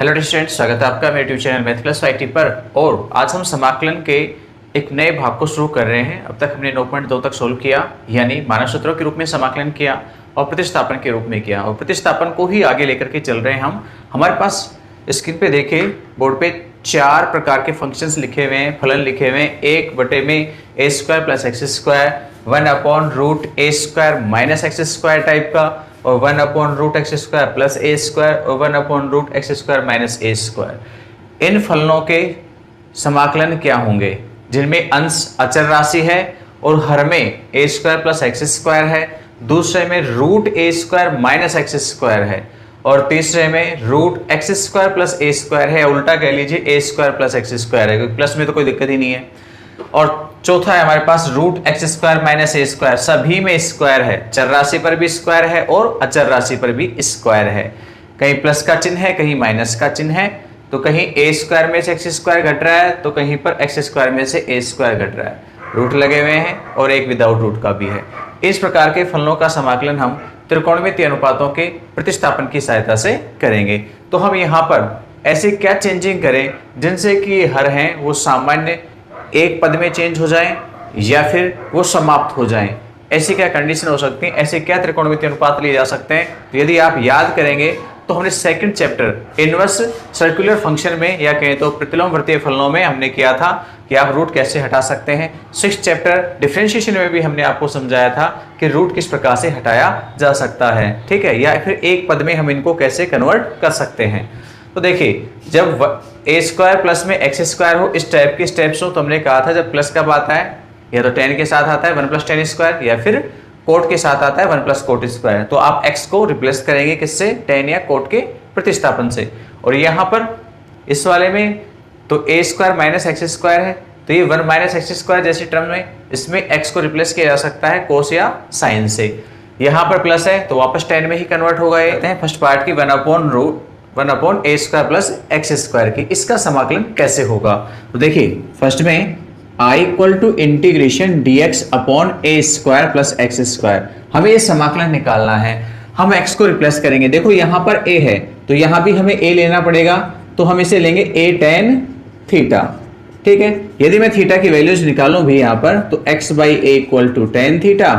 Hello students, स्वागत है आपका मेरे YouTube channel math class IT पर। और आज हम समाकलन के एक नए भाग को शुरू कर रहे हैं। अब तक हमने 9.2 तक सोल्व किया, यानी मानक सूत्रों के रूप में समाकलन किया और प्रतिस्थापन के रूप में किया, और प्रतिस्थापन को ही आगे लेकर के चल रहे हैं हम। हमारे पास स्क्रीन पे देखे बोर्ड पे 4 प्रकार के फंक्शंस लिखे हुए हैं, फलन लिखे हुए हैं। 1/a² + x², 1/√a² - x² type का, और 1/√x² + a² और 1/√x² - a²। इन फलनों के समाकलन क्या होंगे जिनमें अंश अचर राशि है और हर में a² + x² है, दूसरे में √a² - x² है, और तीसरे में √x² + a² है। उल्टा कह लीजिए a² + x² है, क्योंकि प्लस में तो कोई दिक्कत ही नहीं है। और चौथा है हमारे पास √x² - a²। सभी में स्क्वायर है, चर राशि पर भी स्क्वायर है और अचर राशि पर भी स्क्वायर है। कहीं प्लस का चिन्ह है, कहीं माइनस का चिन्ह है, तो कहीं a² में से x² घट रहा है, तो कहीं पर x² में से a² घट रहा है। रूट लगे हुए हैं और एक विदाउट रूट का भी है। इस प्रकार के फलनों का समाकलन हम त्रिकोणमितीय अनुपातों के प्रतिस्थापन की सहायता से करेंगे। तो हम यहाँ पर ऐसे क्या चेंजिंग करें जिनसे कि हर हैं वो सामान्य एक पद में चेंज हो जाएं या फिर वो समाप्त हो जाएं। ऐसी क्या कंडीशन हो सकती है, ऐसे क्या त्रिकोणमितीय अनुपात लिए जा सकते हैं। तो यदि आप याद करेंगे तो हमने second chapter inverse circular function में, या कहें तो प्रतिलोमवर्तीय फलनों में, हमने किया था कि आप रूट कैसे हटा सकते हैं। 6th चैप्टर डिफरेंशिएशन में भी हमने आपको समझाया था कि रूट किस प्रकार से हटाया जा सकता है, ठीक है, या फिर एक पद में हम इनको कैसे कन्वर्ट कर सकते हैं। तो देखिए, जब a² प्लस में x² हो, इस टाइप के स्टेप्स हो, तो हमने कहा था जब प्लस कब आता है, या तो tan के साथ आता है 1 + tan², या फिर कोट के साथ आता है 1 + कोट²। तो आप x को रिप्लेस करेंगे किससे, tan या कोट के प्रतिस्थापन से। और यहाँ पर इस वाले में तो a² - x² है, तो ये 1 - x² जैसी टर्म में इसमें x को रिप्लेस किया जा सकता है कोस या साइन से। यहाँ पर प्लस है तो वापस tan में ही कन्वर्ट होगा। ये फर्स्ट पार्ट की 1/a² + x² की, इसका समाकलन कैसे होगा। तो देखिए, फर्स्ट में I = dx/a² + x²। हमें ये समाकलन निकालना है। हम x को रिप्लेस करेंगे। देखो यहाँ पर a है तो यहाँ भी हमें a लेना पड़ेगा, तो हम इसे लेंगे a tan थीटा, ठीक है। यदि मैं थीटा की वैल्यूज निकालूं भी यहाँ पर, तो x/a = tan थीटा,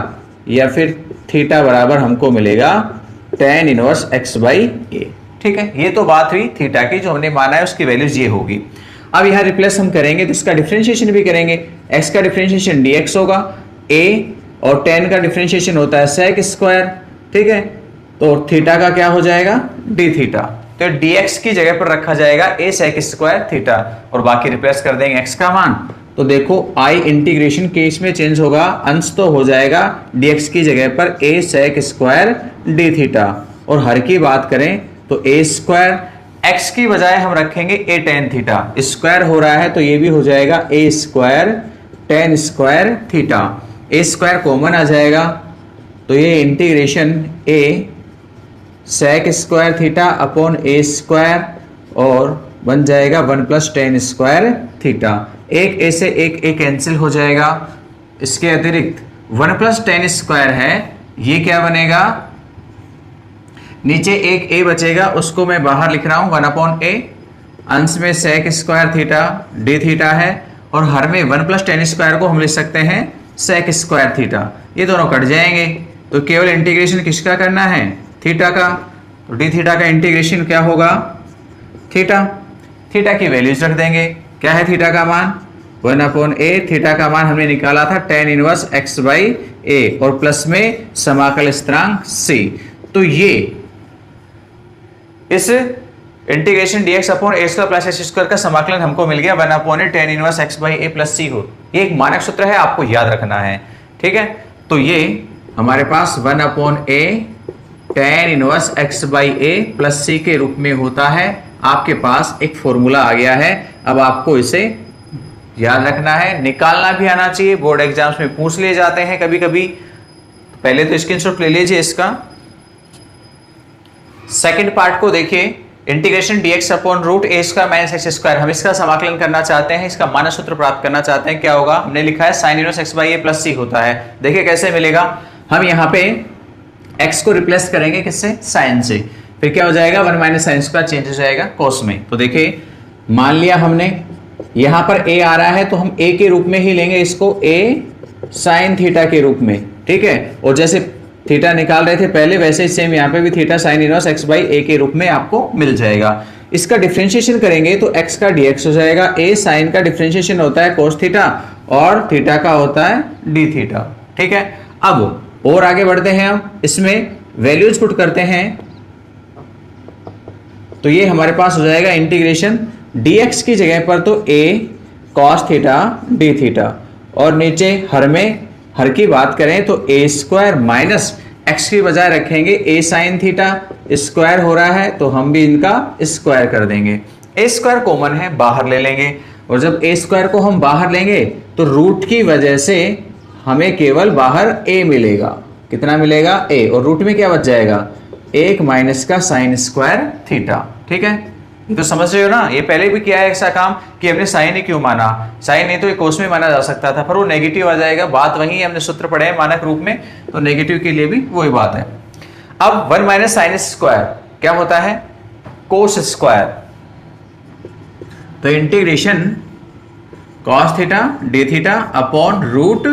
या फिर थीटा बराबर हमको मिलेगा tan इनवर्स x/a, ठीक है। ये तो बात हुई थीटा की, जो हमने माना है उसकी वैल्यूज ये होगी। अब यहाँ रिप्लेस हम करेंगे तो इसका डिफरेंशिएशन भी करेंगे। x का डिफरेंशिएशन dx होगा, a, और tan का डिफरेंशिएशन होता है sec², ठीक है। तो थीटा का क्या हो जाएगा, d थीटा। तो dx की जगह पर रखा जाएगा a sec² थीटा, और बाकी रिप्लेस कर देंगे x का मान। तो देखो I इंटीग्रेशन केस में चेंज होगा, अंश तो हो जाएगा dx की जगह पर a sec² d थीटा, और हर की बात करें तो a², x की बजाय हम रखेंगे a tan थीटा। स्क्वायर हो रहा है तो ये भी हो जाएगा a² tan² theta. a² common आ जाएगा, तो ये integration a sec² theta upon a², और बन जाएगा 1 + tan² थीटा। एक a से एक a कैंसिल हो जाएगा। इसके अतिरिक्त 1 + tan² है, ये क्या बनेगा, नीचे एक a बचेगा, उसको मैं बाहर लिख रहा हूं 1/a, अंश में sec² थीटा d थीटा है, और हर में 1 + tan² को हम लिख सकते हैं sec² थीटा। ये दोनों कट जाएंगे, तो केवल इंटीग्रेशन किसका करना है, थीटा का। तो d थीटा का इंटीग्रेशन क्या होगा, थीटा। थीटा की वैल्यूज रख देंगे। क्या है थीटा का मान, 1/a। थीटा का मान हमने निकाला था tan इनवर्स x/a, और प्लस में समाकल स्थिरांक c। तो ये इस इंटीग्रेशन dx/a² + x² का समाकलन हमको मिल गया 1/a tan inverse x/a + c हो। ये एक मानक सूत्र है, आपको याद रखना है, ठीक है। तो ये हमारे पास 1/a tan inverse x/a + c के रूप में होता है। आपके पास एक फॉर्मूला आ गया है, अब आपको इसे याद रखना है, निकालना भी आना चाहिए। बोर्ड एग्जाम्स में पूछ लिए जाते हैं कभी कभी। पहले तो स्क्रीनशॉट ले लीजिए इसका। सेकंड पार्ट को देखिए, इंटीग्रेशन dx/√a² - x²। हम इसका समाकलन करना चाहते हैं, इसका मानक सूत्र प्राप्त करना चाहते हैं। क्या होगा, हमने लिखा है sin इनवर्स x/a + c होता है। देखिए कैसे मिलेगा, हम यहाँ पे x को रिप्लेस करेंगे किससे, साइन से, फिर क्या हो जाएगा, 1 माइनस साइन स्क्वायर चेंज हो जाएगा कोस में। तो देखिए मान लिया हमने यहां पर a आ रहा है तो हम a के रूप में ही लेंगे इसको, a साइन थीटा के रूप में, ठीक है। और जैसे थीटा निकाल रहे थे पहले वैसे ही सेम यहाँ पे भी theta sine inverse x by a के रूप में आपको मिल जाएगा। इसका डिफरेंशिएशन करेंगे तो x का dx हो जाएगा, a साइन का डिफरेंशिएशन होता है cos थीटा और थीटा का होता है d थीटा, ठीक है। अब और आगे बढ़ते हैं, हम इसमें वैल्यूज पुट करते हैं तो ये हमारे पास हो जाएगा इंटीग्रेशन dx की जगह पर तो a cos theta d theta, और नीचे हर की बात करें तो a स्क्वायर माइनस x की बजाय रखेंगे a साइन थीटा, स्क्वायर हो रहा है तो हम भी इनका स्क्वायर कर देंगे। a स्क्वायर कॉमन है बाहर ले लेंगे, और जब a स्क्वायर को हम बाहर लेंगे तो रूट की वजह से हमें केवल बाहर a मिलेगा। कितना मिलेगा, a, और रूट में क्या बच जाएगा, 1 माइनस का साइन स्क्वायर थीटा, ठीक है। ये तो समझ रहे हो ना, ये पहले भी किया है ऐसा काम कि हमने साइन ही क्यों माना, साइन नहीं तो ये कोस में माना जा सकता था, पर वो नेगेटिव आ जाएगा। बात वही है, हमने सूत्र पढ़े हैं मानक रूप में, तो नेगेटिव के लिए भी वही बात है। अब 1 माइनस साइन स्क्वायर क्या होता है, कोस स्क्वायर, तो integration cos theta d theta upon root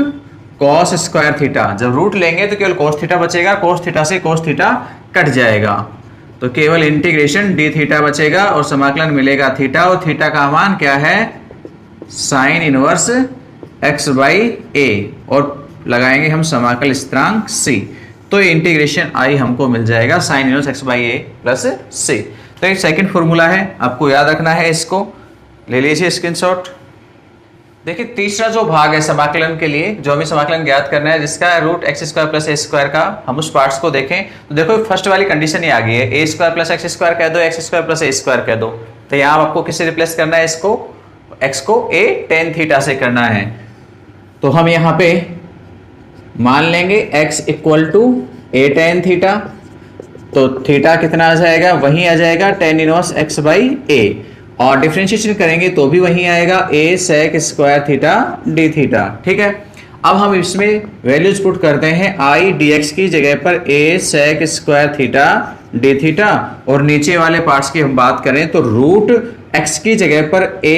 cos square theta. जब रूट लेंगे तो केवल कॉस थीटा बचेगा, कॉस थीटा से कॉस थीटा कट जाएगा तो केवल इंटीग्रेशन डी थीटा बचेगा और समाकलन मिलेगा थीटा, और थीटा का मान क्या है, sign inverse x by a, और लगाएंगे हम समाकल स्थिरांक c, तो ये इंटीग्रेशन आई हमको मिल जाएगा sign inverse x by a plus c। तो एक सेकंड फॉर्मूला है, आपको याद रखना है, इसको ले लीजिए स्क्रीनशॉट। देखिए तीसरा जो भाग है समाकलन के लिए, जो हमें समाकलन ज्ञात करना है, जिसका root x square plus a square का, हम उस पार्ट्स को देखें तो देखो फर्स्ट वाली कंडीशन ही आ गई है, ए स्क्वायर प्लस एक्स स्क्वायर कह दो, x square plus a square कह दो। तो यहाँ आपको किससे रिप्लेस करना है, इसको एक्स को ए टेन थीटा से करना है। तो हम यहाँ पे मान लेंगे x equal to a tan theta, तो थीटा कितना आ जाएगा, वही आ जाएगा tan inverse x by a, और डिफरेंशिएशन करेंगे तो भी वही आएगा a sec square theta d theta, ठीक है। अब हम इसमें वैल्यूज पुट करते हैं, i dx की जगह पर a sec square theta d theta, और नीचे वाले पार्ट्स की हम बात करें तो रूट x की जगह पर a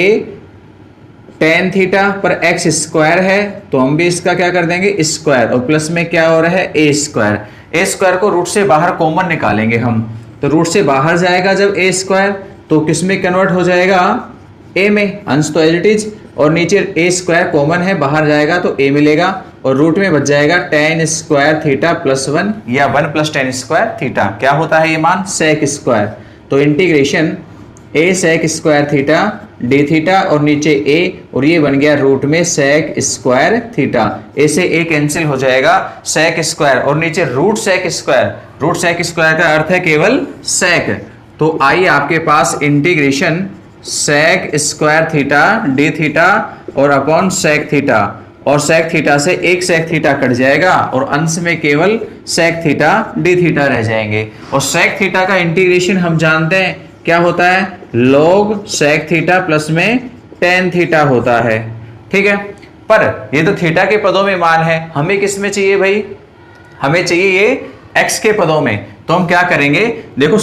टेन थीटा पर x स्क्वायर है तो हम भी इसका क्या कर देंगे स्क्वायर, और प्लस में क्या हो रहा है a स्क्वायर को रूट से बाहर कॉमन निकालेंगे हम, तो रूट से बाहर जाएगा जब a स्क्वायर तो किस में कन्वर्ट हो जाएगा, a में, अंश तो एज इट इज, और नीचे a स्क्वायर कॉमन है बाहर जाएगा तो a मिलेगा, और रूट में बच जाएगा टेन स्क्वायर थीटा प्लस 1 या 1 प्लस टेन स्क्वायर थीटा। क्या होता है ये मान, सेक स्क्वायर, तो integration a sec square theta d theta और नीचे a, और ये बन गया रूट में सेक स्क्वायर थीटा, a से a कैंसिल हो जाएगा, सेक स्क्वायर और नीचे रूट सेक स्क्वायर का अर्थ है केवल सेक, तो आई आपके पास integration sec square theta d theta और अपॉन सेक थीटा, और सेक थीटा से एक सेक थीटा कट जाएगा और अंश में केवल सेक थीटा डी थीटा रह जाएंगे। और सेक थीटा का इंटीग्रेशन हम जानते हैं क्या होता है, लॉग सेक थीटा प्लस में टेन थीटा होता है, ठीक है। पर ये तो थीटा के पदों में मान है, हमें किस में चाहिए भाई, हमें चाहिए ये एक्स के पदों में, तो हम क्या करेंगे, देखो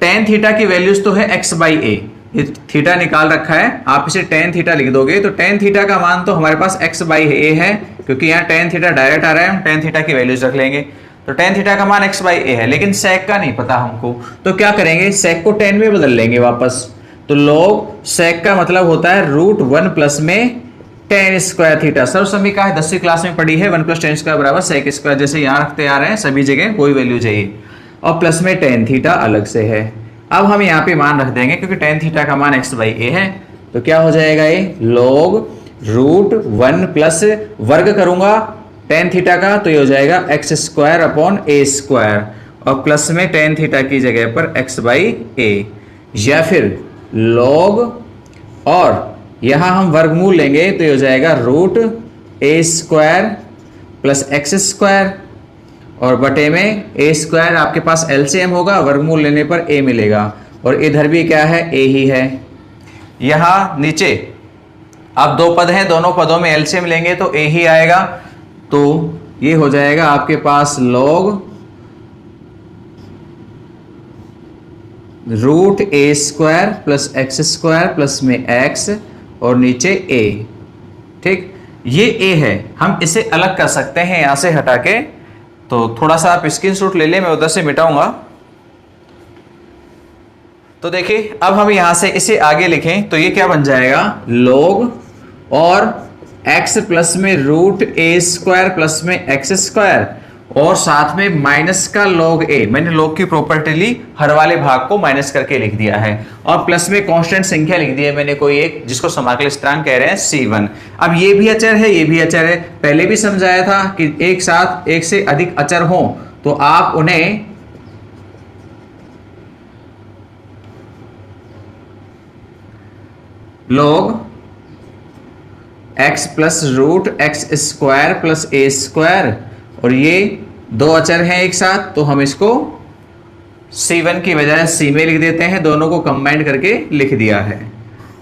टेन थीटा की वैल्यूज तो है x बाई ए, ये थीटा निकाल रखा है, आप इसे टेन थीटा लिख दोगे तो टेन थीटा का मान तो हमारे पास x बाई ए है, क्योंकि यहाँ टेन थीटा डायरेक्ट आ रहा है, हम टेन थीटा की वैल्यूज रख लेंगे, तो टेन थीटा का मान x बाई ए है, लेकिन सेक का नहीं पता हमको, तो क्या करेंगे, सेक को टेन में बदल लेंगे वापस, तो लॉग सेक का मतलब होता है रूट 1 प्लस में टेन स्क्वायर थीटा। सर्व समीका है, 10वीं क्लास में पढ़ी है, 1 प्लस टेन स्क्वायर बराबर सेक स्क्वायर, जैसे यहाँ रखते आ रहे हैं सभी जगह वही वैल्यू चाहिए, और प्लस में टेन थीटा अलग से है। अब हम यहाँ पे मान रख देंगे क्योंकि टेन थीटा का मान x बाई ए है, तो क्या हो जाएगा ये लॉग रूट 1 प्लस वर्ग करूंगा टेन थीटा का, तो ये हो जाएगा एक्स स्क्वायर अपॉन ए स्क्वायर, और प्लस में टेन थीटा की जगह पर x बाई ए, या फिर लॉग, और यहाँ हम वर्गमूल लेंगे तो ये हो जाएगा root a square plus x square, और बटे में ए स्क्वायर आपके पास एलसीएम होगा, वर्गमूल लेने पर ए मिलेगा, और इधर भी क्या है ए ही है। यहाँ नीचे अब दो पद हैं, दोनों पदों में एलसीएम लेंगे तो ए ही आएगा, तो ये हो जाएगा आपके पास log root a square plus x square plus में एक्स और नीचे ए। ठीक, ये ए है, हम इसे अलग कर सकते हैं यहां से हटा के। तो थोड़ा सा आप स्क्रीनशॉट ले लें, मैं उधर से मिटाऊंगा। तो देखिए अब हम यहां से इसे आगे लिखें तो ये क्या बन जाएगा, log और x प्लस में रूट ए स्क्वायर प्लस में एक्स स्क्वायर और साथ में माइनस का log a। मैंने log की प्रॉपर्टी ली, हर वाले भाग को माइनस करके लिख दिया है और प्लस में कांस्टेंट संख्या लिख दी है मैंने कोई एक, जिसको समाकल स्थिरांक कह रहे हैं c1। अब ये भी अचर है, ये भी अचर है। पहले भी समझाया था कि एक साथ एक से अधिक अचर हो तो आप उन्हें log x plus root x square plus a square, और ये दो अचर हैं एक साथ तो हम इसको c1 की बजाय c में लिख देते हैं, दोनों को कंबाइन करके लिख दिया है।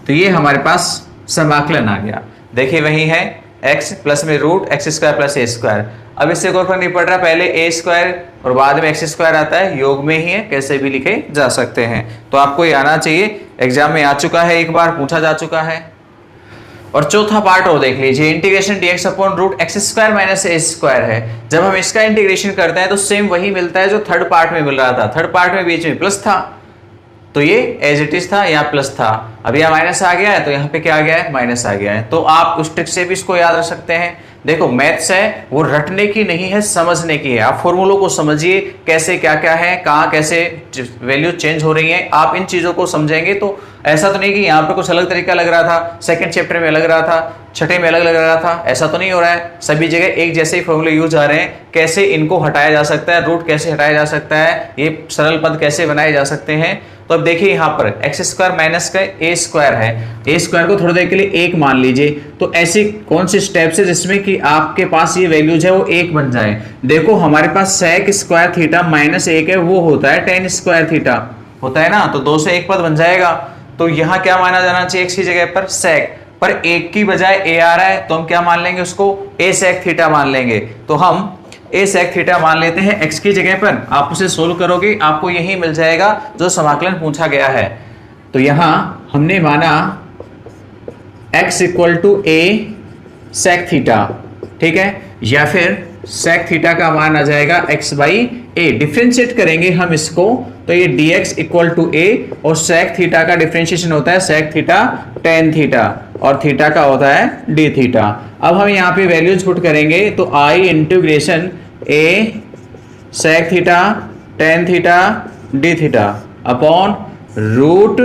तो ये हमारे पास समाकलन आ गया। देखिए वही है x प्लस में root x square plus a square. अब इससे कोई फर्क नहीं पड़ रहा, पहले ए स्क्वायर और बाद में एक्स स्क्वायर आता है, योग में ही है, कैसे भी लिखे जा सकते हैं। तो आपको ये आना चाहिए, एग्जाम में आ चुका है, एक बार पूछा जा चुका है। और चौथा पार्ट और देख लीजिए, integration dx upon root x square minus a square है। जब हम इसका इंटीग्रेशन करते हैं तो सेम वही मिलता है जो थर्ड पार्ट में मिल रहा था। थर्ड पार्ट में बीच में प्लस था तो ये एज इट इज था, यहाँ प्लस था। अब यहाँ माइनस आ गया है तो यहाँ पे क्या आ गया है, माइनस आ गया है। तो आप उस ट्रिक से भी इसको याद रख सकते हैं। देखो मैथ्स है वो रटने की नहीं है, समझने की है। आप फॉर्मूलों को समझिए, कैसे क्या क्या है, कहाँ कैसे वैल्यू चेंज हो रही है, आप इन चीजों को समझेंगे तो ऐसा तो नहीं कि यहाँ पे कुछ अलग तरीका लग रहा था, सेकंड चैप्टर में अलग रहा था, छठे में अलग लग रहा था, ऐसा तो नहीं हो रहा है। सभी जगह एक जैसे ही फॉर्मूले यूज आ रहे हैं। कैसे इनको हटाया जा सकता है, रूट कैसे हटाया जा सकता है, ये सरल पद कैसे बनाए जा सकते हैं। तो अब देखिए यहाँ पर एक्स स्क्वायर माइनस का ए स्क्वायर है, ए स्क्वायर को थोड़ी देर के लिए एक मान लीजिए। तो ऐसी कौन सी स्टेप्स है जिसमें कि आपके पास ये वैल्यूज है वो एक बन जाए। देखो हमारे पास सेक स्क्वायर थीटा माइनस एक है, वो होता है टेन स्क्वायर थीटा होता है ना, तो दो से एक पद बन जाएगा। तो यहाँ क्या माना जाना चाहिए, एक सी जगह पर सेक, पर एक की बजाय ए आ रहा है तो हम क्या मान लेंगे, उसको ए सेक थीटा मान लेंगे। तो हम ए सेक थीटा मान लेते हैं x की जगह पर। आप उसे सोल्व करोगे आपको यही मिल जाएगा जो समाकलन पूछा गया है। तो यहां हमने माना x equal to a sec theta, ठीक है, या फिर सेक थीटा का मान आ जाएगा x बाई ए। डिफ्रेंशिएट करेंगे हम इसको तो ये dx इक्वल टू ए, और सेक थीटा का डिफ्रेंशिएशन होता है सेक थीटा टेन थीटा, और थीटा का होता है डी थीटा। अब हम यहाँ पे वैल्यूज पुट करेंगे तो I integration a sec theta tan theta d theta upon root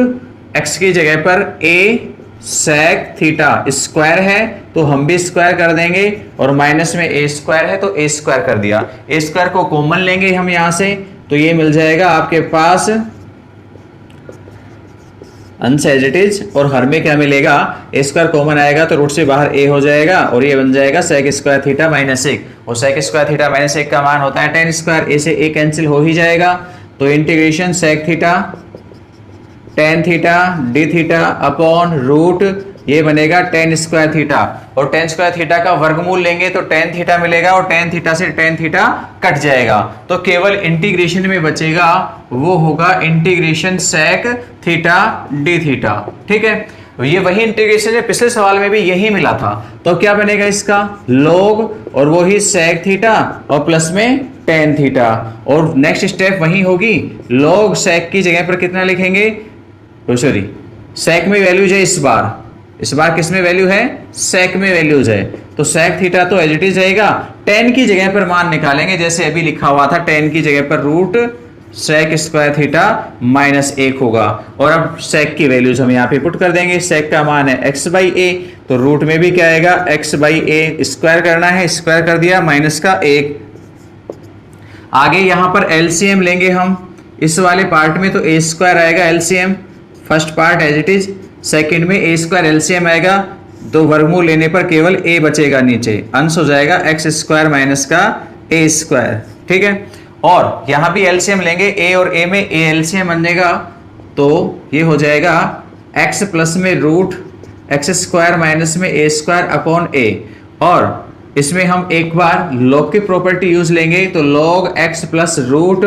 x की जगह पर ए सेक थीटा स्क्वायर है तो हम भी स्क्वायर कर देंगे, और माइनस में ए स्क्वायर है तो ए स्क्वायर कर दिया। ए स्क्वायर को कॉमन लेंगे हम यहां से तो ये मिल जाएगा आपके पास अंश एज इट इज, और हर में क्या मिलेगा, ए स्क्वायर कॉमन आएगा तो रूट से बाहर ए हो जाएगा, और ये बन जाएगा सेक स्क्वायर थीटा माइनस एक, और सेक स्क्वायर थीटा माइनस एक का मान होता है टेन स्क्वायर। ए से ए कैंसिल हो ही जाएगा तो integration sec theta tan theta d theta upon root ये बनेगा टेन स्क्वायर थीटा, और टेन स्क्वायर थीटा का वर्गमूल लेंगे तो टेन थीटा मिलेगा, और टेन थीटा से टेन थीटा कट जाएगा तो केवल इंटीग्रेशन में बचेगा वो होगा integration sec theta d theta. ठीक है, ये वही इंटीग्रेशन है, पिछले सवाल में भी यही मिला था। तो क्या बनेगा इसका लॉग और वो ही सेक थीटा और प्लस में टेन थीटा, और नेक्स्ट स्टेप वही होगी, लॉग सेक की जगह पर कितना लिखेंगे, सॉरी सेक में वैल्यूज है इस बार किस में वैल्यू है, सेक में वैल्यूज है, तो सेक थीटा तो एज इट इज रहेगा। टेन की जगह पर मान निकालेंगे जैसे अभी लिखा हुआ था, टेन की जगह पर root sec square theta minus एक होगा, और अब सेक की वैल्यूज हम यहाँ पे पुट कर देंगे। सेक का मान है एक्स बाई ए, तो रूट में भी क्या आएगा, एक्स बाई ए स्क्वायर करना है, स्क्वायर कर दिया माइनस का एक। आगे यहाँ पर एलसीएम लेंगे हम इस वाले पार्ट में, तो ए स्क्वायर आएगा LCM, first part as it is, second में ए स्क्वायर एलसीएम आएगा, तो वर्गमूल लेने पर केवल ए बचेगा, नीचे अंश हो जाएगा एक्स स्क्वायर माइनस का ए स्क्वायर। ठीक है, और यहां भी एलसीएम लेंगे, ए और ए में ए एलसीएम बनेगा तो ये हो जाएगा एक्स प्लस में रूट एक्स स्क्वायर माइनस में ए स्क्वायर अपॉन ए, और इसमें हम एक बार लॉग की प्रॉपर्टी यूज लेंगे तो log x plus root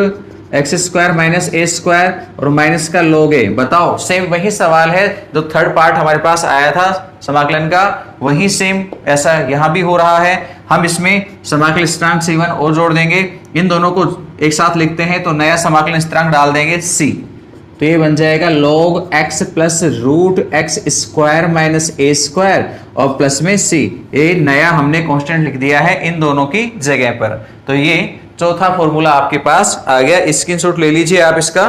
x square minus a square और माइनस का log a। बताओ, सेम वही सवाल है जो थर्ड पार्ट हमारे पास आया था समाकलन का, वही सेम ऐसा यहां भी हो रहा है। हम इसमें समाकलन स्थिरांक c1 और जोड़ देंगे, इन दोनों को एक साथ लिखते हैं तो नया समाकलन स्थिरांक डाल देंगे c, तो ये बन जाएगा log x plus root x square minus a square और प्लस में c। ये नया हमने कांस्टेंट लिख दिया है इन दोनों की जगह पर। तो ये चौथा फॉर्मूला आपके पास आ गया, स्क्रीनशॉट ले लीजिए आप इसका।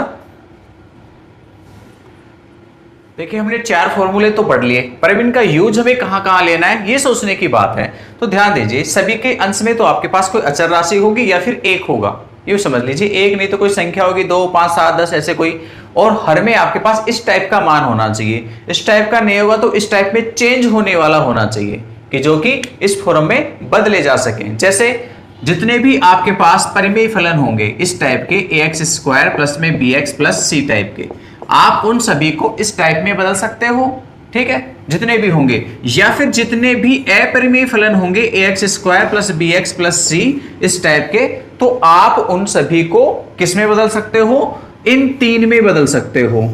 देखिए हमने 4 फॉर्मूले तो पढ़ लिए, पर अब इनका यूज हमें कहां कहां लेना है ये सोचने की बात है। तो ध्यान दीजिए, सभी के अंश में तो आपके पास कोई अचर राशि होगी या फिर एक होगा, ये समझ लीजिए। एक नहीं तो कोई संख्या होगी, 2, 5, 7, 10 ऐसे कोई, और हर में आपके पास इस टाइप का मान होना चाहिए। इस टाइप का नहीं होगा तो इस टाइप में चेंज होने वाला होना चाहिए कि जो कि इस फॉर्म में बदले जा सके। जैसे जितने भी आपके पास परिमेय फलन होंगे इस टाइप के ax स्क्वायर प्लस में bx प्लस c टाइप के, आप उन सभी को इस टाइप में बदल सकते हो, ठीक है, जितने भी होंगे। या फिर जितने भी अपरिमेय फलन होंगे ax square plus bx plus c इस टाइप के, तो आप उन सभी को किस में बदल सकते हो, इन 3 में बदल सकते हो,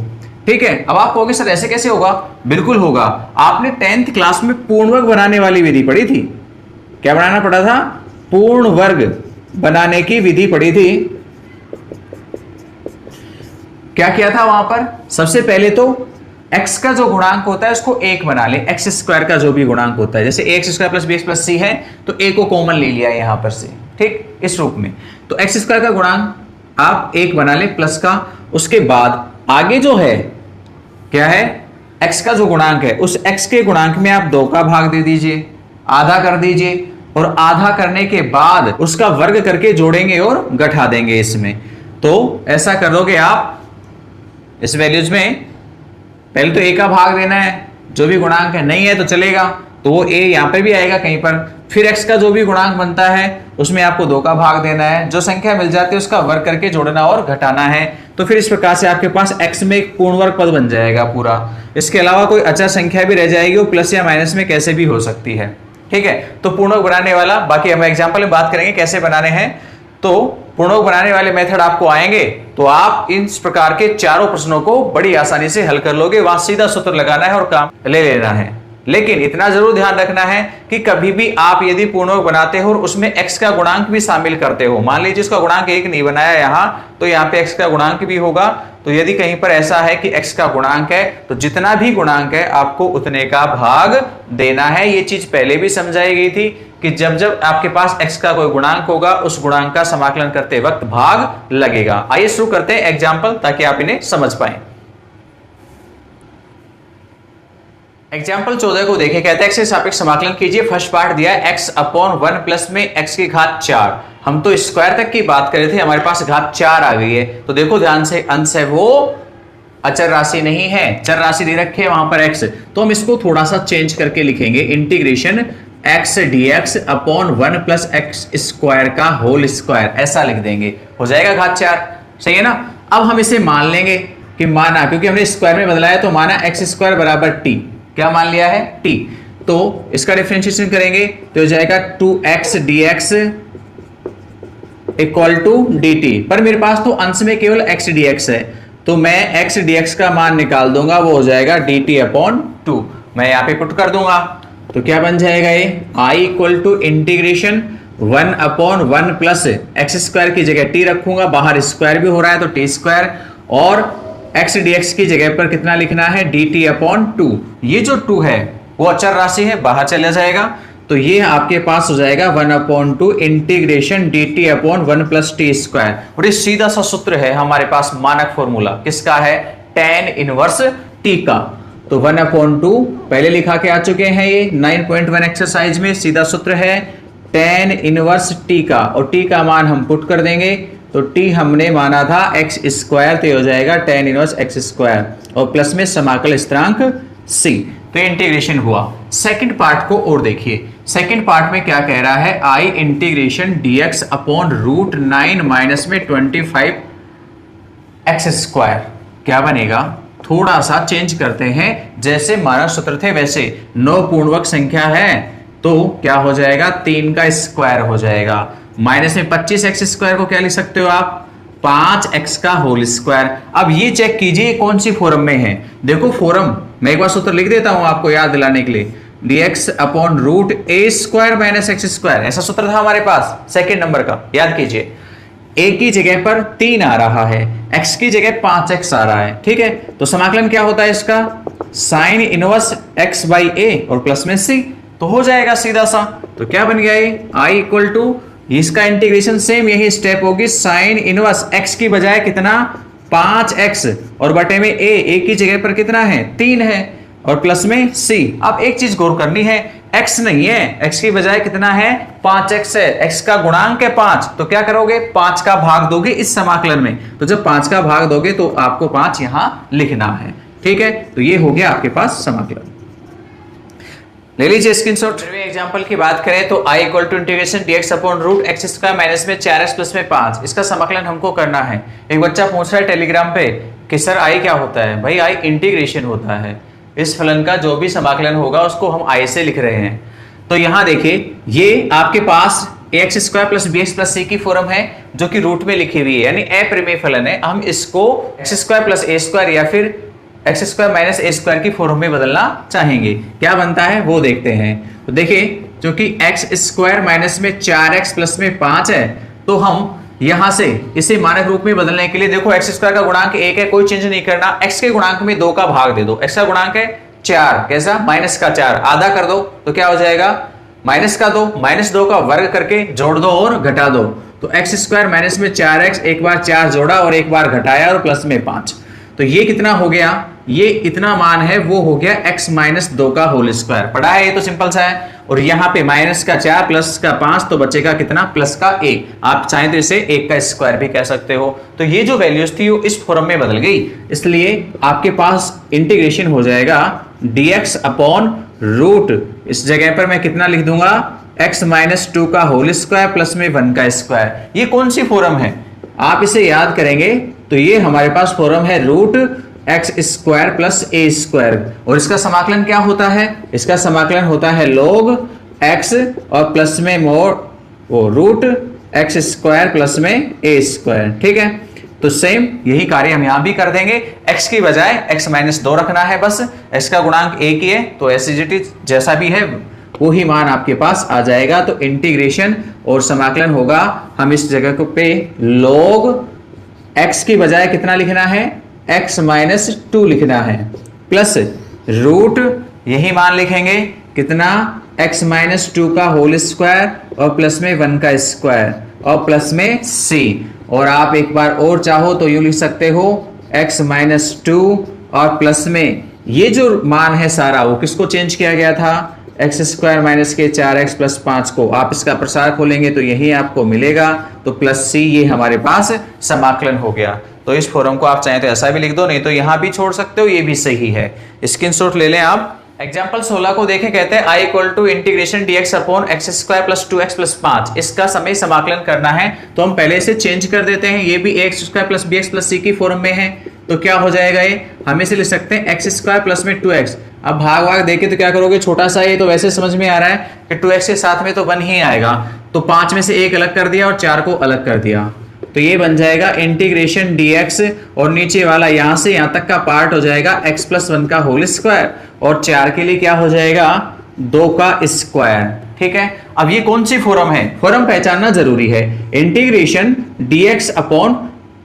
ठीक है। अब आप कहोगे सर ऐसे कैसे होगा? बिल्कुल होगा। आपने 10th क्लास में पूर्ण वर्ग बनाने वाली विधि पढ़ी थी। क्या बनाना पड़ा था? पूर्ण वर्ग बनाने की विधि पढ़ी थी। क्या किया था वहां पर? सबसे पहले तो x का जो गुणांक होता है उसको 1 बना ले, एक्स स्क्वायर का जो भी गुणांक होता है, जैसे x square plus bx plus c है तो a को कॉमन ले लिया यहां पर से, ठीक, इस रूप में। तो एक्स स्क्वायर का गुणांक आप 1 बना ले प्लस का। उसके बाद आगे जो है क्या है, x का जो गुणांक है उस x के गुणांक में आप 2 का भाग दे दीजिए, आधा कर दीजिए, और आधा करने के बाद उसका वर्ग करके जोड़ेंगे और घटा देंगे इसमें। तो ऐसा करोगे आप इस वैल्यूज में, पहले तो a का भाग देना है, जो भी गुणांक है, नहीं है तो चलेगा, तो वो a यहां पे भी आएगा कहीं पर। फिर x का जो भी गुणांक बनता है उसमें आपको 2 का भाग देना है, जो संख्या मिल जाती है उसका वर्ग करके जोड़ना और घटाना है। तो फिर इस प्रकार से आपके पास x में एक पूर्ण वर्ग पद बन जाएगा पूरा। इसके अलावा कोई अचर संख्या भी रह जाएगी, वो प्लस या माइनस में कैसे भी हो सकती है, ठीक है। तो पूर्णक बनाने वाला, बाकी हम एग्जांपल में बात करेंगे कैसे बनाने हैं। तो पूर्णक बनाने वाले मेथड आपको आएंगे तो आप इस प्रकार के चारों प्रश्नों को बड़ी आसानी से हल कर लोगे। वहां सीधा सूत्र लगाना है और काम ले लेना है। लेकिन इतना जरूर ध्यान रखना है कि कभी भी आप यदि पूर्णक बनाते हो और उसमें x का गुणांक भी शामिल करते हो, मान लीजिए इसका गुणांक 1 नहीं बनाया यहां, तो यहाँ पे x का गुणांक भी होगा। तो यदि कहीं पर ऐसा है कि x का गुणांक है तो जितना भी गुणांक है आपको उतने का भाग देना है। ये चीज पहले भी समझाई गई थी कि जब जब आपके पास x का कोई गुणांक होगा उस गुणांक का समाकलन करते वक्त भाग लगेगा। आइए शुरू करते हैं एग्जाम्पल, ताकि आप इन्हें समझ पाए। एग्जाम्पल 14 को देखें, कहते हैं x के सापेक्ष समाकलन कीजिए। फर्स्ट पार्ट दिया है x अपॉन 1 प्लस में x की घात 4। हम तो स्क्वायर तक की बात कर रहे थे, हमारे पास घात 4 आ गई है। तो देखो ध्यान से, अंश है वो अचर राशि नहीं है, चर राशि दे रखे है वहां पर x, तो हम इसको थोड़ा सा चेंज करके लिखेंगे, integration x dx upon 1 plus x square का होल स्क्वायर, ऐसा लिख देंगे, हो जाएगा घात 4। सही है ना। अब हम इसे मान लेंगे कि माना, क्योंकि हमने स्क्वायर में बदला है, तो माना एक्स स्क्वायर बराबर t, क्या मान लिया है? t। तो इसका डिफरेंशिएशन करेंगे तो हो जाएगा 2x dx equal to dt। पर मेरे पास तो अंश में केवल x dx है, तो मैं x dx का मान निकाल दूंगा, वो हो जाएगा dt अपॉन 2। मैं यहां पे पुट कर दूंगा, तो क्या बन जाएगा ये, i equal to integration 1 upon 1 plus x square की जगह t रखूंगा, बाहर स्क्वायर भी हो रहा है तो t स्क्वायर, और x dx की जगह पर कितना लिखना है, dt अपॉन 2। ये जो 2 है वो अचर राशि है, बाहर चला जाएगा, तो ये आपके पास हो जाएगा 1 upon 2 integration dt upon 1 plus T square. और ये सीधा सा सूत्र है हमारे पास, मानक फॉर्मूला किसका है, tan इनवर्स t का। तो 1 अपॉन 2 पहले लिखा के आ चुके हैं, ये 9.1 एक्सरसाइज में सीधा सूत्र है tan इनवर्स t का, और t का मान हम पुट कर देंगे। तो t हमने माना था x स्क्वायर, तो हो जाएगा tan इनवर्स x स्क्वायर, और प्लस में समाकल स्थिरांक c। तो इंटीग्रेशन हुआ। सेकंड पार्ट को और देखिए, सेकंड पार्ट में क्या कह रहा है, i integration dx upon root 9 minus में 25 एक्स स्क्वायर। क्या बनेगा, थोड़ा सा चेंज करते हैं, जैसे मानक सूत्र थे वैसे 9 पूर्णवर्ग संख्या है तो क्या हो जाएगा, 3 का स्क्वायर हो जाएगा, माइनस में 25 एक्स स्क्वायर को क्या लिख सकते हो आप, 5x का होल स्क्वायर। अब ये चेक कीजिए कौन सी फॉर्म में है। देखो फॉर्म मैं एक बार सूत्र लिख देता हूं आपको याद दिलाने के लिए, dx upon root a square minus x square, ऐसा सूत्र था हमारे पास सेकंड नंबर का, याद कीजिए। a की जगह पर 3 आ रहा है, x की जगह 5x आ रहा है, ठीक है। तो समाकलन क्या होता है इसका, sign inverse x by a और प्लस में c, तो हो जाएगा सीधा सा। तो क्या बन गया ये i इक्वल टू, इसका इंटीग्रेशन सेम यही स्टेप होगी, साइन इनवर्स x की बजाय कितना 5x और बटे में a की जगह पर कितना है 3 है और प्लस में c। अब एक चीज गौर करनी है, x नहीं है, x की बजाय कितना है 5x है, x का गुणांक है 5, तो क्या करोगे 5 का भाग दोगे इस समाकलन में, तो जब 5 का भाग दोगे तो आपको 5 यहां लिखना है, ठीक है। तो ये हो गया आपके पास समाकलन। ले लीजिए स्क्रीनशॉट। एग्जांपल की बात करें तो i equal to integration dx upon root x square minus में 4x प्लस में 5, इसका समाकलन हमको करना है। एक बच्चा पूछ रहा है टेलीग्राम पे कि सर i क्या होता है। भाई i इंटीग्रेशन होता है, इस फलन का जो भी समाकलन होगा उसको हम i से लिख रहे हैं। तो यहां देखिए ये आपके पास ax square plus bx plus c की फॉर्म है जो कि रूट में लिखी हुई है, यानी अप्रमेय फलन है। हम इसको x square plus a square या फिर x square minus a square की फॉर्म में बदलना चाहेंगे। क्या बनता है वो देखते हैं। तो देखिए क्योंकि एक्स स्क्वायर माइनस में 4x प्लस में 5 है, तो हम यहां से इसे मानक रूप में बदलने के लिए देखो एक्स स्क्वायर का गुणांक 1 है, कोई चेंज नहीं करना, एक्स के गुणांक में 2 का भाग दे दो। एक्स का गुणांक है 4, कैसा माइनस का 4 आधा कर दो तो क्या हो जाएगा माइनस का 2, माइनस 2 का वर्ग करके जोड़ दो और घटा दो। तो एक्स स्क्वायर माइनस में 4x, एक बार 4 जोड़ा और एक बार घटाया और प्लस में 5, तो ये कितना हो गया, ये इतना मान है वो हो गया x माइनस 2 का होल स्क्वायर। पढ़ा है ये तो सिंपल सा है। और यहां पे माइनस का 4 प्लस का 5 तो बचेगा कितना प्लस का 1, आप चाहें तो इसे 1 का स्क्वायर भी कह सकते हो। तो ये जो वैल्यूज थी वो इस फॉर्म में बदल गई, इसलिए आपके पास इंटीग्रेशन हो जाएगा dx अपॉन रूट, इस जगह पर मैं कितना लिख दूंगा x माइनस 2 का होल स्क्वायर प्लस में 1 का स्क्वायर। ये कौन सी फॉर्म है आप इसे याद करेंगे तो ये हमारे पास फॉर्म है root x square plus a square, और इसका समाकलन क्या होता है, इसका समाकलन होता है log x और प्लस में वो रूट एक्स स्क्वायर प्लस में ए स्क्वायर, ठीक है। तो सेम यही कार्य हम यहां भी कर देंगे, x की बजाय x माइनस 2 रखना है बस, x का गुणांक 1 ही है तो एसिडिटी जैसा भी है वो ही मान आपके पास आ जाएगा। तो इंटीग्रेशन और समाकलन होगा, हम इस जगह को पे log x की बजाय कितना लिखना है x माइनस 2 लिखना है, प्लस रूट यही मान लिखेंगे कितना x माइनस 2 का होल स्क्वायर और प्लस में 1 का स्क्वायर और प्लस में c, और आप एक बार और चाहो तो यूं लिख सकते हो x माइनस 2 और प्लस में ये जो मान है सारा वो किसको चेंज किया गया था, एक्स स्क्वायर माइनस के 4x प्लस 5 को। आप इसका प्रसार खोलेंगे तो यही आपको मिलेगा, तो प्लस c ये हमारे पास समाकलन हो गया। तो इस फॉर्म को आप चाहें तो ऐसा भी लिख दो, नहीं तो यहां भी छोड़ सकते हो, ये भी सही है। स्क्रीनशॉट ले लें आप। एग्जाम्पल 16 को देखें, कहते हैं i equal to integration dx upon x square plus 2x plus 5, इसका समय समाकलन करना है तो हम पहले से चेंज कर देते हैं। ये भी x square plus bx plus c की फॉर्म में है, तो क्या हो जाएगा ये, हम इसे लिख सकते हैं एक्स स्क्वायर प्लस में 2x। अब भाग देखे तो क्या करोगे, छोटा सा ये तो वैसे समझ में आ रहा है कि 2x के साथ में तो 1 ही आएगा, तो 5 में से 1 अलग कर दिया और 4 को अलग कर दिया, तो ये बन जाएगा इंटीग्रेशन dx और नीचे वाला यहां से यहां तक का पार्ट हो जाएगा x प्लस 1 का होल स्क्वायर और 4 के लिए क्या हो जाएगा 2 का स्क्वायर, ठीक है। अब ये कौन सी फॉर्म है, फॉर्म पहचानना जरूरी है। Integration dx upon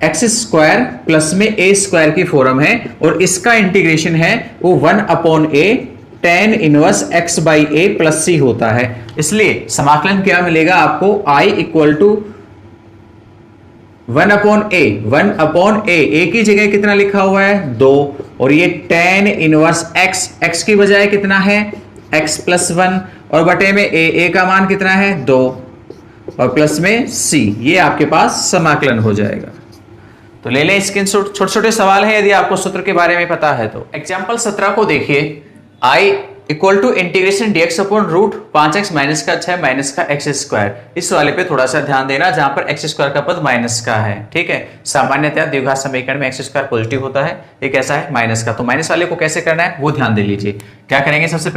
x square plus में ए स्क्वायर की फॉर्म है और इसका इंटीग्रेशन है वो 1 upon a tan inverse x by a plus c होता है। इसलिए समाकलन क्या मिलेगा आपको, i equal to 1 upon a की जगह कितना लिखा हुआ है 2, और ये tan इनवर्स x की बजाय कितना है x प्लस 1 और बटे में ए का मान कितना है 2 और प्लस में c, ये आपके पास समाकलन हो जाएगा। तो ले लें स्क्रीनशॉट। छोटे छोटे सवाल हैं यदि आपको सूत्र के बारे में पता है तो। एग्जाम्पल 17 को देखिए, i equal to integration dx upon root 5x minus का 6 माइनस का x स्क्वायर। इस वाले पे थोड़ा सा ध्यान देना जहां पर x स्क्वायर का पद माइनस का है, ठीक है। सामान्यतः द्विघात समीकरण में x स्क्वायर पॉजिटिव होता है, ये कैसा है माइनस का, तो माइनस वाले को कैसे करना है वो ध्यान दे लीजिए। क्या करेंगे, सबसे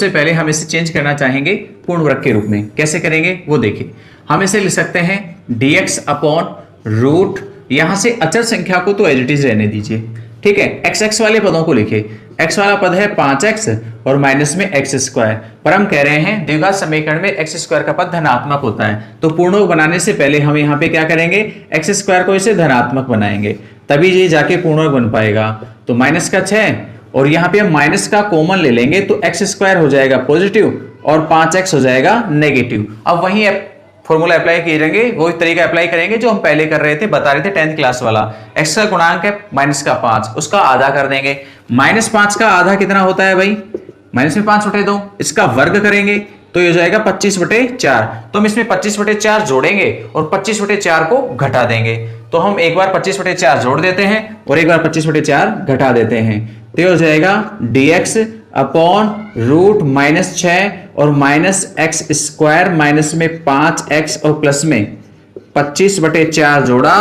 पहले हम इसे चेंज करना चाहेंगे पूर्ण वर्ग के रूप में। कैसे करेंगे वो देखिए, हम इसे लिख सकते हैं dx अपॉन रूट, यहां से अचर संख्या को तो एज इट इज रहने दीजिए, ठीक है। एक्स एक्स वाले पदों को लिखे, एक्स वाला पद है 5x और माइनस में एक्स स्क्वायर, पर हम कह रहे हैं द्विघात समीकरण में एक्स स्क्वायर का पद धनात्मक होता है, तो पूर्णांक बनाने से पहले हम यहाँ पे क्या करेंगे, एक्स स्क्वायर को इसे धनात्मक बनाएंगे, तभी ये जाके पूर्णांक बन पाएगा। तो माइनस का 6 और यहाँ पे हम माइनस का कॉमन ले लेंगे तो एक्स स्क्वायर हो जाएगा पॉजिटिव और 5x हो जाएगा नेगेटिव। अब वही फॉर्मूला अप्लाई करेंगे, वही तरीका अप्लाई करेंगे जो हम पहले कर रहे थे, बता रहे थे 10th क्लास वाला। x का गुणांक है माइनस का 5, उसका आधा कर देंगे। -5 का आधा कितना होता है भाई, माइनस में 5/2, इसका वर्ग करेंगे तो ये हो जाएगा 25/4। तो हम इसमें 25/4 जोड़ेंगे और 25/4 को घटा देंगे। तो हम एक बार 25/4 जोड़ देते हैं और एक बार 25/4 घटा देते हैं, तो ये हो जाएगा dx अपॉन रूट -6 और माइनस एक्स स्क्वायर माइनस में 5x और प्लस में 25/4 जोड़ा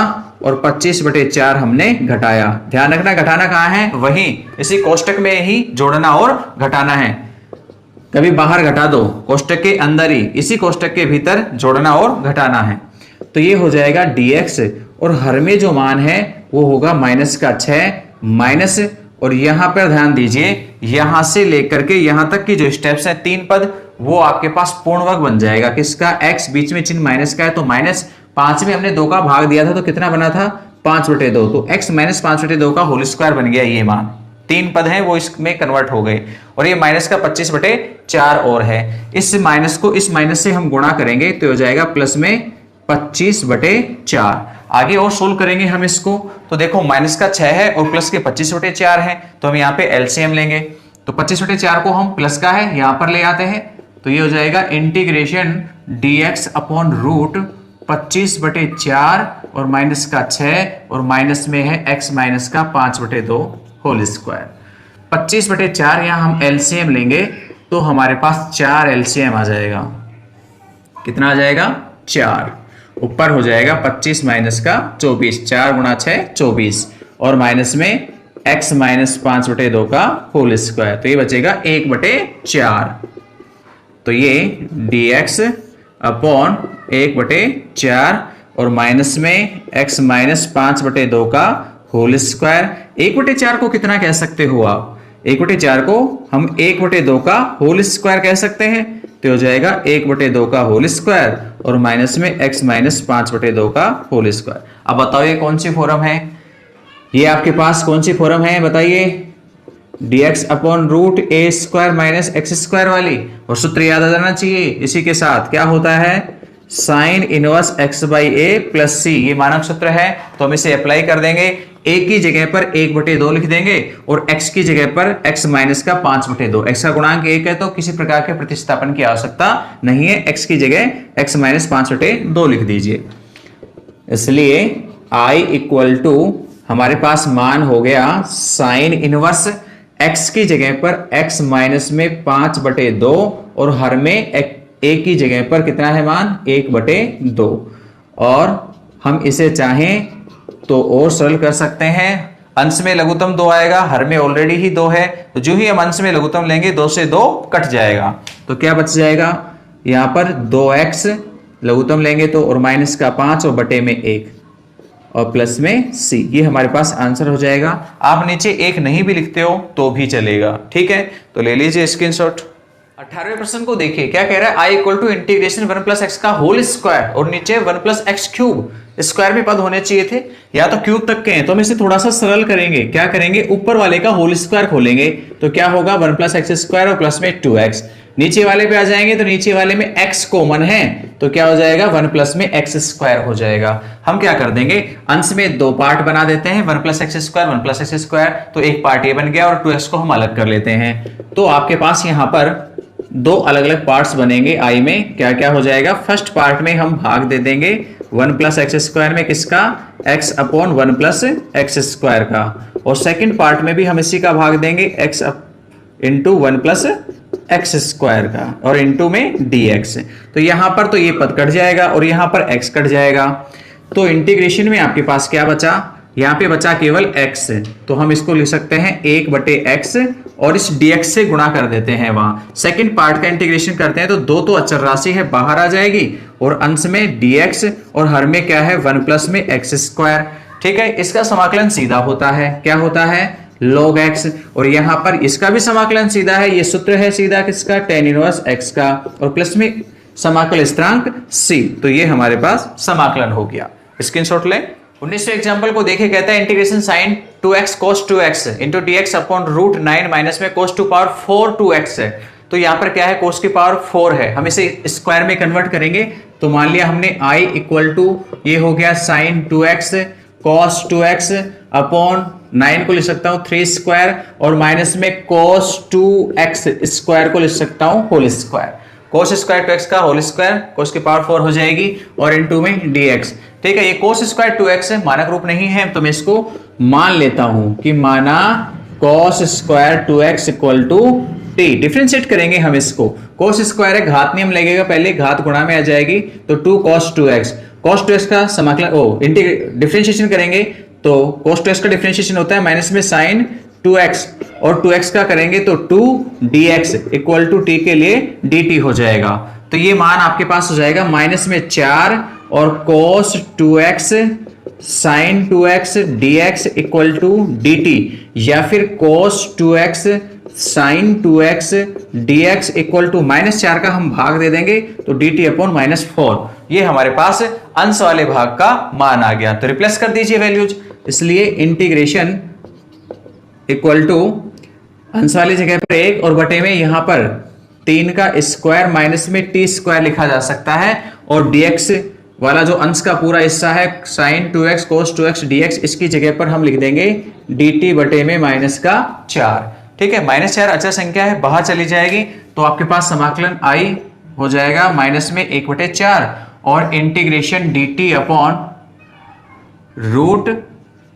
और 25/4 हमने घटाया। ध्यान रखना घटाना कहाँ है, वहीं इसी कोष्टक में ही जोड़ना और घटाना है, कभी बाहर घटा दो, कोष्टक के अंदर ही इसी कोष्टक के भीतर जोड़ना और घटाना है। तो ये हो जाएगा dx और हर में जो मान है वो होगा -6 माइनस, और यहां पर ध्यान दीजिए यहां से लेकर के यहां तक की जो स्टेप्स हैं 3 पद, वो आपके पास पूर्ण वर्ग बन जाएगा। किसका, x, बीच में चिन्ह माइनस का है तो -5 में हमने 2 का भाग दिया था तो कितना बना था 5/2, तो x - 5/2 का होल स्क्वायर बन गया। ये मान 3 पद हैं वो इसमें कन्वर्ट हो गए, और ये माइनस का 25/4 और है। इस माइनस को इस माइनस से हम गुणा करेंगे तो हो जाएगा प्लस में 25/4। आगे और सोल्व करेंगे हम इसको, तो देखो माइनस का 6 है और प्लस के 25/4 है, तो हम यहाँ पे एलसीएम लेंगे, तो 25/4 को हम प्लस का है यहाँ पर ले आते हैं, तो ये हो जाएगा इंटीग्रेशन dx अपॉन रूट 25/4 और माइनस का 6 और माइनस में है x माइनस का 5/2 होल स्क्वायर। 25/4 यहाँ हम एलसीएम लेंगे तो हमारे पास 4 एलसीएम आ जाएगा। कितना आ जाएगा 4, ऊपर हो जाएगा 25 माइनस का 24, 4 गुणा 6 24, और माइनस में x माइनस 5/2 का होल स्क्वायर, तो ये बचेगा 1/4। तो ये dx अपॉन 1/4 और माइनस में x माइनस 5/2 का होल स्क्वायर। 1/4 को कितना कह सकते हो आप, 1/4 को हम 1/2 का होल स्क्वायर कह सकते हैं, तो हो जाएगा 1/2 का होल स्क्वायर और माइनस में x माइनस 5/2 का होल स्क्वायर। अब बताओ ये कौन सी फॉर्म है, ये आपके पास कौन सी फॉर्म है बताइए, dx upon root a square minus x square वाली, और सूत्र याद आ जाना चाहिए। इसी के साथ क्या होता है, sine inverse x/a plus c, ये मानक सूत्र है, तो हम इसे अप्लाई कर देंगे। a की जगह पर 1/2 लिख देंगे और x की जगह पर x माइनस का 5/2, x का गुणांक 1 है तो किसी प्रकार के प्रतिस्थापन की आवश्यकता नहीं है, x की जगह x माइनस 5/2 लिख दीजिए। इसलिए I इक्वल टू हमारे पास मान हो गया साइन इनवर्स x की जगह पर x माइनस में 5/2 और हर में a की जगह पर कितना है मान 1/2, और हम इसे चाहें तो और सरल कर सकते हैं। अंश में लघुत्तम 2 आएगा, हर में ऑलरेडी ही 2 है, तो जो ही हम अंश में लघुत्तम लेंगे 2 से 2 कट जाएगा, तो क्या बच जाएगा यहां पर 2x लघुत्तम लेंगे तो, और माइनस का 5 और बटे में 1 और प्लस में c, ये हमारे पास आंसर हो जाएगा। आप नीचे 1 नहीं भी लिखते हो तो भी चलेगा, ठीक है, तो ले लीजिए स्क्रीनशॉट। 18वें प्रश्न को देखिए, क्या कह रहा है, i equal to integration 1 plus x का होल स्क्वायर, और नीचे 1 प्लस एक्स क्यूब, स्क्वायर में पद होने चाहिए थे या तो क्यूब तक के हैं, तो हम इसे थोड़ा सा सरल करेंगे। क्या करेंगे, ऊपर वाले का होल स्क्वायर खोलेंगे तो क्या होगा 1 प्लस एक्स स्क्वायर और प्लस में 2x, नीचे वाले पे आ जाएंगे तो नीचे वाले में x कॉमन है तो क्या हो जाएगा 1 प्लस में एक्स स्क्वायर हो जाएगा। हम क्या कर देंगे, अंश में 2 पार्ट बना देते हैं, 1 plus x square 1 plus x square, तो एक पार्ट ये बन गया और 2x को हम अलग कर लेते हैं। तो आपके पास यहाँ पर 2 अलग अलग पार्ट्स बनेंगे i में, क्या क्या हो जाएगा, फर्स्ट पार्ट में हम भाग दे देंगे 1 प्लस एक्स स्क्वायर में किसका, x upon 1 plus x square का, और सेकंड पार्ट में भी हम इसी का भाग देंगे x into 1 plus x square का और इंटू में dx। तो यहां पर तो ये पद कट जाएगा और यहां पर x कट जाएगा, तो इंटीग्रेशन में आपके पास क्या बचा, यहां पे बचा केवल x, तो हम इसको लिख सकते हैं 1/x और इस dx से गुणा कर देते हैं वहां। सेकंड पार्ट का इंटीग्रेशन करते हैं तो दो तो अचर राशि है बाहर आ जाएगी और अंश में dx और हर में क्या है 1 प्लस में x स्क्वायर। ठीक है, इसका समाकलन सीधा होता है, क्या होता है log x, और यहां पर इसका भी समाकलन सीधा है, ये सूत्र है सीधा किसका tan इनवर्स x का, और प्लस में समाकल स्थिरांक c। तो ये हमारे पास समाकलन हो गया, स्क्रीनशॉट लें। 19वें एग्जांपल को देखे, कहता है integration sine 2x cos 2x into dx upon root 9 minus में cos 2 पावर 4 2x है। तो यहां पर क्या है cos की पावर 4 है, हम इसे स्क्वायर में कन्वर्ट करेंगे तो मान लिया हमने i इक्वल टू ये हो गया sign 2x cos 2x upon 9 को लिख सकता हूं 3 स्क्वायर और माइनस में cos 2x स्क्वायर को लिख सकता हूं whole square. cos square 2x का होल स्क्वायर cos की पावर 4 हो जाएगी और इनटू में dx। ठीक है, ये cos स्क्वायर 2x है, मानक रूप नहीं है तो मैं इसको मान लेता हूं कि माना cos square 2x equal to t। Differentiate करेंगे हम इसको, cos स्क्वायर है घात नियम लगेगा, पहले घात गुणा में आ जाएगी तो 2 cos 2x। cos 2x का समाकलन डिफरेंशिएशन करेंगे तो cos 2x का डिफरेंशिएशन होता है माइनस में साइन 2x और 2x का करेंगे तो 2 dx इक्वल टू t के लिए dt हो जाएगा। तो ये मान आपके पास हो जाएगा माइनस में 4 और cos 2x sin 2x dx equal to dt, या फिर cos 2x sin 2x dx equal to -4 का हम भाग दे देंगे तो dt अपॉन -4। ये हमारे पास अंश वाले भाग का मान आ गया, तो रिप्लेस कर दीजिए वैल्यूज। इसलिए इंटीग्रेशन इक्वल टू अंश वाली जगह पर 1 और बटे में यहां पर 3 का स्क्वायर माइनस में t स्क्वायर लिखा जा सकता है, और dx वाला जो अंश का पूरा हिस्सा है sin 2x cos 2x dx, इसकी जगह पर हम लिख देंगे dt बटे में -4। ठीक है, -4 अचर संख्या है, बाहर चली जाएगी तो आपके पास समाकलन i हो जाएगा माइनस में 1/4 और इंटीग्रेशन dt अपॉन रूट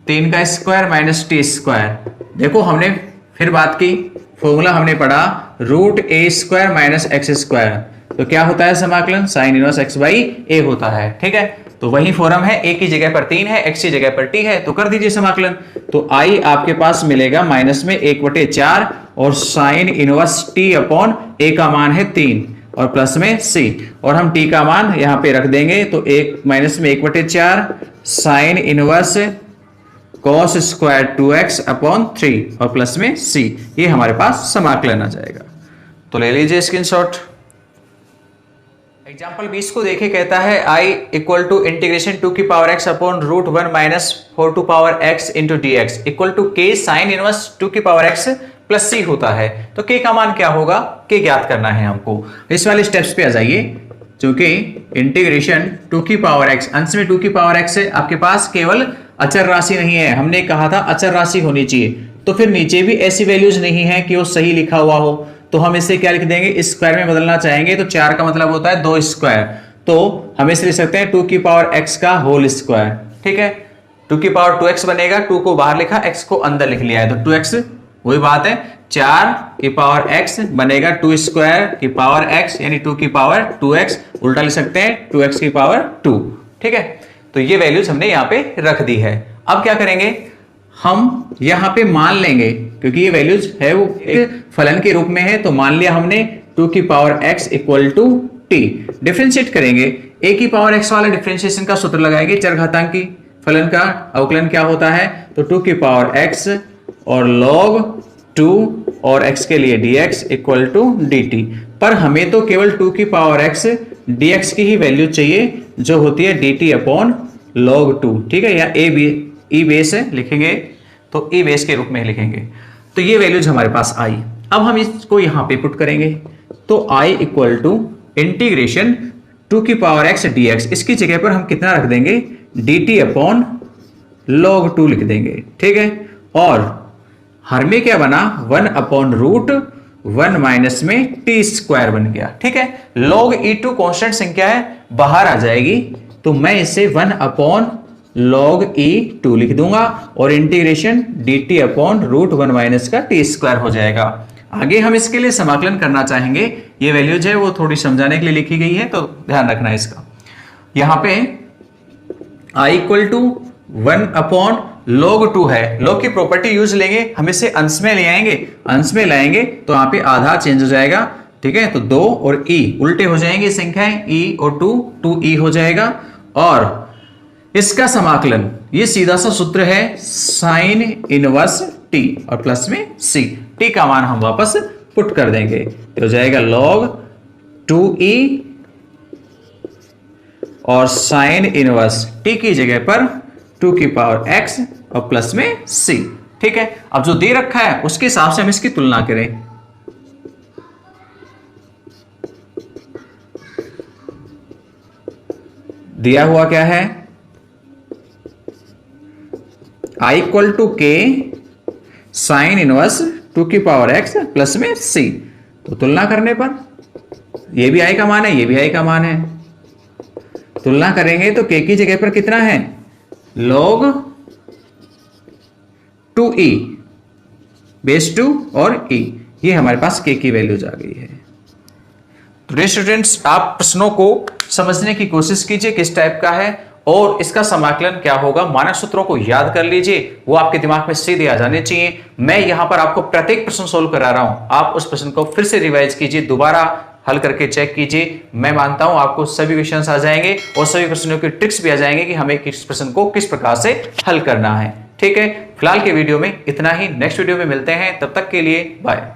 3 का स्क्वायर माइनस t स्क्वायर। देखो हमने फिर बात की, फॉर्मूला हमने पढ़ा root a square minus x square, तो क्या होता है समाकलन sine inverse x by a होता है। ठीक है, तो वही फॉर्म है, a की जगह पर 3 है, x की जगह पर t है, तो कर दीजिए समाकलन। तो i आपके पास मिलेगा माइनस में 1/4 और sine inverse t upon a का मान है 3 और प्लस में c, और हम t का मान यहां पे रख देंगे तो 1 माइनस में 1/4 sine inverse cos square 2x upon 3 और प्लस में c, ये हमारे पास समाकलन आ जाएगा। तो ले लीजिए स्क्रीनशॉट। एग्जाम्पल 20 को देखे, कहता है i इक्वल टू इंटीग्रेशन 2 की power x upon root 1 minus 4 to power x into dx equal to k sine inverse 2 की पावर x प्लस c होता है। तो k का मान क्या होगा, k ज्ञात करना है हमको। इस वाले स्टेप्स पे आ जाइए, क्योंकि इंटीग्रेशन 2 की पावर x, अंश में 2 की पावर x है, आपके पास केवल अचर राशि नहीं है, हमने कहा था अचर राशि होनी चाहिए, तो फिर नीचे भी ऐसी वैल्यूज नहीं है कि वो सही लिखा हुआ हो, तो हम इसे क्या लिख देंगे, इस स्क्वायर में बदलना चाहेंगे तो 4 का मतलब होता है 2 स्क्वायर, तो हम इसे लिख सकते हैं 2 की पावर x का होल स्क्वायर। ठीक है, 2 की पावर 2x बनेगा, 2 को बाहर लिखा, x को अंदर लिख लिया है तो 2x, वही बात है 4 की पावर x बनेगा 2 स्क्वायर की पावर x यानी 2 की पावर 2x, उल्टा लिख सकते हैं 2x की पावर 2। ठीक है, तो ये वैल्यूज हमने यहाँ पे रख दी है। अब क्या करेंगे, हम यहाँ पे मान लेंगे, क्योंकि ये वैल्यूज है वो एक फलन के रूप में है, तो मान लिया हमने 2 की power x equal to t। Differentiate करेंगे, a की पावर x वाला डिफरेंशिएशन का सूत्र लगाएंगे, चरघातांकी फलन का अवकलन क्या होता है, तो 2 की पावर x और log 2 और x के लिए dx इक्वल टू dt। पर हमें तो केवल 2 की पावर x dx की ही वैल्यू चाहिए जो होती है dt अपॉन log 2। ठीक है, या e बेस है लिखेंगे तो e बेस के रूप में लिखेंगे। तो ये वैल्यूज हमारे पास आई। अब हम इसको यहां पे पुट करेंगे तो i इक्वल टू इंटीग्रेशन 2 की पावर x dx, इसकी जगह पर हम कितना रख देंगे, dt अपॉन log 2 लिख देंगे। ठीक है, और हर में क्या बना, 1 अपॉन रूट 1 माइनस में t स्क्वायर बन गया। ठीक है, log e2 कांस्टेंट संख्या है, बाहर आ जाएगी, तो मैं इसे 1 अपॉन log e2 लिख दूंगा और इंटीग्रेशन dt अपॉन रूट 1 माइनस का t स्क्वायर हो जाएगा। आगे हम इसके लिए समाकलन करना चाहेंगे, ये वैल्यूज है वो थोड़ी समझाने के लिए लिखी गई है, तो ध्यान रखना है इसका। यहां पे i equal to 1 upon log 2 है, log की प्रॉपर्टी यूज लेंगे, हम इसे अंश में ले आएंगे, अंश में लाएंगे तो यहाँ पे आधा चेंज हो जाएगा, ठीक है। तो 2 और e उल्टे हो जाएंगे संख्याएं, e और 2e हो जाएगा। और इसका समाकलन, ये सीधा सा सूत्र है साइन इनवर्स t और प्लस में c, t का मान हम वापस पुट कर देंगे तो हो जाएगा log 2e और साइन इनवर्स t की जगह पर 2 की पावर x और प्लस में c, ठीक है। अब जो दे रखा है उसके हिसाब से हम इसकी तुलना करें। दिया हुआ क्या है, i equal to k sine inverse 2 की पावर x प्लस में c। तो तुलना करने पर ये भी i का मान है, ये भी i का मान है, तुलना करेंगे तो k की जगह पर कितना है, log 2e बेस 2 और e, ये हमारे पास k की वैल्यूज आ गई है। तो स्टूडेंट्स, आप प्रश्नों को समझने की कोशिश कीजिए किस टाइप का है और इसका समाकलन क्या होगा, मानक सूत्रों को याद कर लीजिए, वो आपके दिमाग में सीधे आ जाने चाहिए। मैं यहां पर आपको प्रत्येक प्रश्न सोल्व करा रहा हूं, आप उस प्रश्न को फिर से रिवाइज कीजिए, दोबारा हल करके चेक कीजिए। मैं मानता हूं आपको सभी क्वेश्चंस आ जाएंगे और सभी प्रश्नों की ट्रिक्स भी आ जाएंगे कि हमें किस प्रश्न को किस प्रकार से हल करना है, ठीक है। फिलहाल के वीडियो में इतना ही, नेक्स्ट वीडियो में मिलते हैं, तब तक के लिए बाय।